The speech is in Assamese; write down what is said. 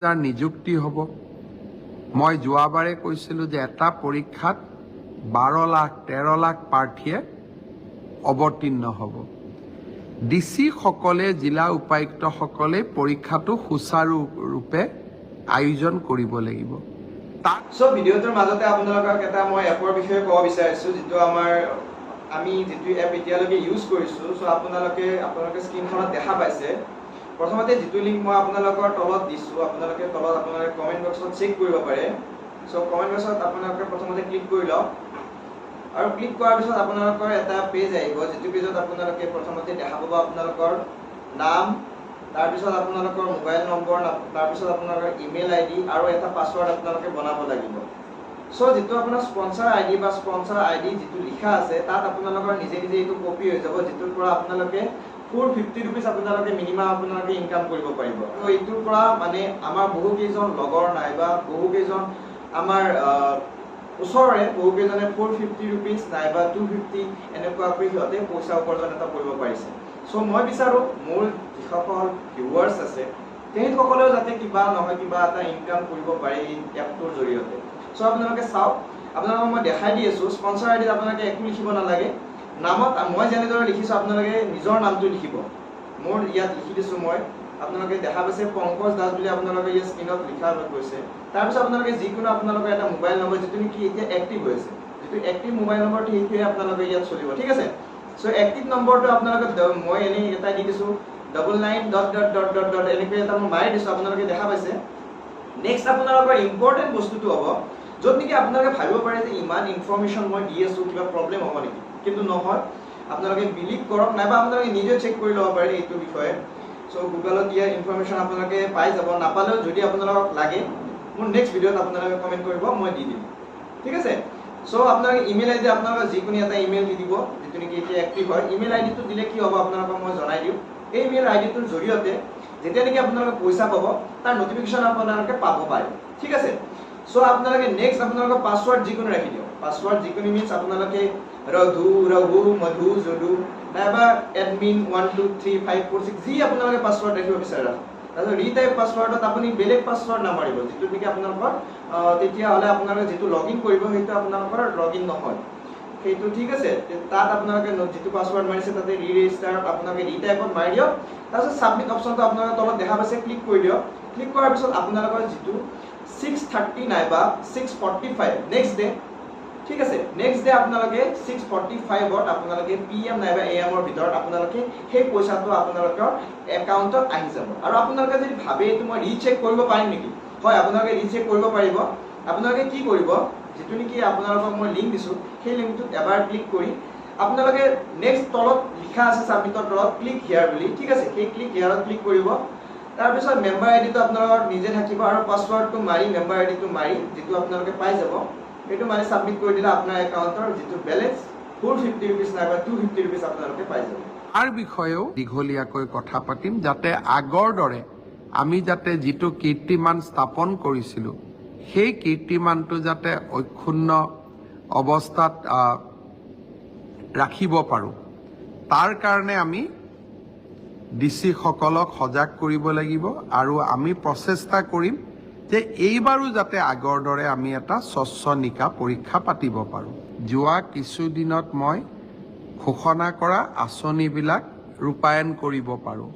যাৰ নিযুক্তি হ'ব। মই যোৱাবাৰে কৈছিলোঁ যে এটা পৰীক্ষাত 12 লাখ 13 লাখ প্ৰাৰ্থীয়ে অৱতীৰ্ণ হ'ব। ডিচি সকলে জিলা উপায়ুক্তসকলে পৰীক্ষাটো সুচাৰুৰূপে আয়োজন কৰিব লাগিব। সো ভিডিঅ'টোৰ মাজতে আপোনালোকক এটা মই এপৰ বিষয়ে ক'ব বিচাৰিছোঁ, যিটো আমি যিটো এপ এতিয়ালৈকে ইউজ কৰিছোঁ। সো আপোনালোকে স্ক্ৰীনখনত দেখা পাইছে। প্ৰথমতে যিটো লিংক মই আপোনালোকৰ তলত দিছোঁ, আপোনালোকে কমেণ্ট বক্সত চেক কৰিব পাৰে। সো কমেণ্ট বক্সত আপোনালোকে প্ৰথমতে ক্লিক কৰি লওক, আৰু ক্লিক কৰাৰ পিছত আপোনালোকৰ এটা পেজ আহিব, যিটো পেজত আপোনালোকে প্ৰথমতে দেখা পাব আপোনালোকৰ নাম, তাৰপিছত আপোনালোকৰ মোবাইল নম্বৰ, তাৰপিছত আপোনালোকৰ ইমেইল আইডি আৰু এটা পাছৱৰ্ড আপোনালোকে বনাব লাগিব। সো যিটো আপোনাৰ স্পন্সৰ আইডি বা স্পন্সৰ আইডি যিটো লিখা আছে, তাত আপোনালোকৰ নিজে এইটো কপি হৈ যাব, যিটোৰ পৰা আপোনালোকে 450 rupees আপোনালোকে মিনিমাম আপোনালোকে ইনকাম কৰিব পাৰিব। তো এইটোৰ পৰা মানে আমাৰ বহুকেইজন লগৰ নাই বা বহুকেইজন আমাৰ ওচৰৰে বহুকেইজনে 450 rupees নাইবা 250 এনেকুৱাকৈ সিহঁতে পইচা উপাৰ্জন এটা কৰিব পাৰিছে। সো মই বিচাৰোঁ মোৰ যিসকল ভিউৱাৰ্ছ আছে তেখেতসকলেও যাতে কিবা নহয় কিবা এটা ইনকাম কৰিব পাৰে এই এপটোৰ জৰিয়তে। সো আপোনালোকে চাওক, আপোনালোকক মই দেখাই দি আছোঁ। স্পন্সৰ আইডিত আপোনালোকে একো লিখিব নালাগে। নামত মই যেনেদৰে লিখিছোঁ আপোনালোকে নিজৰ নামটো লিখিব। মোৰ ইয়াত লিখি দিছোঁ মই, আপোনালোকে দেখা পাইছে পংকজ দাস বুলি আপোনালোকে ইয়াত স্ক্ৰীণত লিখা গৈছে। তাৰপিছত আপোনালোকে যিকোনো আপোনালোকৰ এটা মোবাইল নম্বৰ যিটো নেকি এতিয়া এক্টিভ হৈছে, যিটো এক্টিভ মোবাইল নম্বৰটো সেইটোৱে আপোনালোকে ইয়াত চলিব, ঠিক আছে। সো এক্টিভ নম্বৰটো আপোনালোকে মই এনেই এটা দি দিছোঁ 99.... এনেকৈ এটা মই মাৰি দিছোঁ, আপোনালোকে দেখা পাইছে। নেক্সট আপোনালোকৰ ইম্পৰ্টেণ্ট বস্তুটো হ'ব, য'ত নেকি আপোনালোকে ভাবিব পাৰে যে ইমান ইনফৰ্মেশ্যন মই দি আছোঁ, কিবা প্ৰব্লেম হ'ব নেকি, কিন্তু নহয়। আপোনালোকে বিলিভ কৰক, নাইবা আপোনালোকে নিজে চেক কৰি ল'ব পাৰে এইটো বিষয়ে। সো গুগলত দিয়া ইনফৰ্মেশ্যন আপোনালোকে পাই যাব। নাপালেও যদি আপোনালোকক লাগে মোৰ নেক্সট ভিডিঅ'ত আপোনালোকে কমেণ্ট কৰিব, মই দি দিম, ঠিক আছে। সো আপোনালোকে ইমেইল আইডি আপোনালোকে যিকোনো এটা ইমেইল দি দিব, যিটো নেকি এতিয়া এক্টিভ হয়। ইমেইল আইডিটো দিলে কি হ'ব আপোনালোকক মই জনাই দিওঁ। এই ইমেইল আইডিটোৰ জৰিয়তে যেতিয়া নেকি আপোনালোকে পইচা পাব, তাৰ নটিফিকেশ্যন আপোনালোকে পাব পাৰে, ঠিক আছে। সো আপোনালোকে নেক্সট আপোনালোকৰ পাছৱৰ্ড যিকোনো ৰাখি দিয়ক। পাছৱৰ্ড যিকোনো মিনছ আপোনালোকে ৰঘু, মধু, যদু নাইবা এডমিন 123546 যি আপোনালোকে পাছৱৰ্ড ৰাখিব বিচাৰে। তাৰপিছত ৰিটাইপ পাছৱৰ্ডত আপুনি বেলেগ পাছৱৰ্ড নামাৰিব, যিটো নেকি আপোনালোকৰ তেতিয়াহ'লে আপোনালোকে যিটো লগ ইন কৰিব সেইটো আপোনালোকৰ লগ ইন নহয়, সেইটো ঠিক আছে। তাত আপোনালোকে যিটো পাছৱৰ্ড মাৰিছে তাতে ৰিৰেজিষ্টাৰত আপোনালোকে ৰিটাইপত মাৰি দিয়ক। তাৰপিছত ছাবমিট অপশ্যনটো আপোনালোকে তলত দেখা পাইছে, ক্লিক কৰি দিয়ক। ক্লিক কৰাৰ পিছত আপোনালোকৰ যিটো 6:30 নাইবা 6:45 নেক্সট ডে, ঠিক আছে। নেক্সট ডে আপোনালোকে 6:45ত আপোনালোকে PM নাইবা AM ভিতৰত আপোনালোকে সেই পইচাটো আপোনালোকৰ একাউণ্টত আহি যাব। আৰু আপোনালোকে যদি ভাবে এইটো মই ৰিচেক কৰিব পাৰিম নেকি, হয় আপোনালোকে ৰিচেক কৰিব পাৰিব। আপোনালোকে কি কৰিব, যিটো নেকি আপোনালোকক মই লিংক দিছোঁ, সেই লিংকটোত এবাৰ ক্লিক কৰি আপোনালোকে নেক্সট তলত লিখা আছে ছাবমিটৰ তলত ক্লিক হিয়াৰ বুলি, ঠিক আছে। সেই ক্লিক হিয়াৰত ক্লিক কৰিব। তাৰপিছত মেম্বাৰ আইডিটো আপোনালোকৰ নিজে থাকিব, আৰু পাছৱৰ্ডটো মাৰি মেম্বাৰ আইডিটো মাৰি যিটো আপোনালোকে পাই যাব, সেইটো মানে ছাবমিট কৰি দিলে আপোনাৰ একাউণ্টৰ যিটো বেলেঞ্চ 450 rupees নাইবা 250 rupees আপোনালোকে পাই যাব। তাৰ বিষয়েও দীঘলীয়াকৈ কথা পাতিম, যাতে আগৰ দৰে আমি যাতে যিটো কীৰ্তিমান স্থাপন কৰিছিলোঁ সেই কীৰ্তিমানটো যাতে অক্ষুণ্ণ অৱস্থাত ৰাখিব পাৰোঁ। তাৰ কাৰণে আমি ডিচি সকলক সজাগ কৰিব লাগিব, আৰু আমি প্ৰচেষ্টা কৰিম যে এইবাৰো যাতে আগৰ দৰে আমি এটা স্বচ্ছ নিকা পৰীক্ষা পাতিব পাৰোঁ। যোৱা কিছুদিনত মই ঘোষণা কৰা আঁচনিবিলাক ৰূপায়ণ কৰিব পাৰোঁ।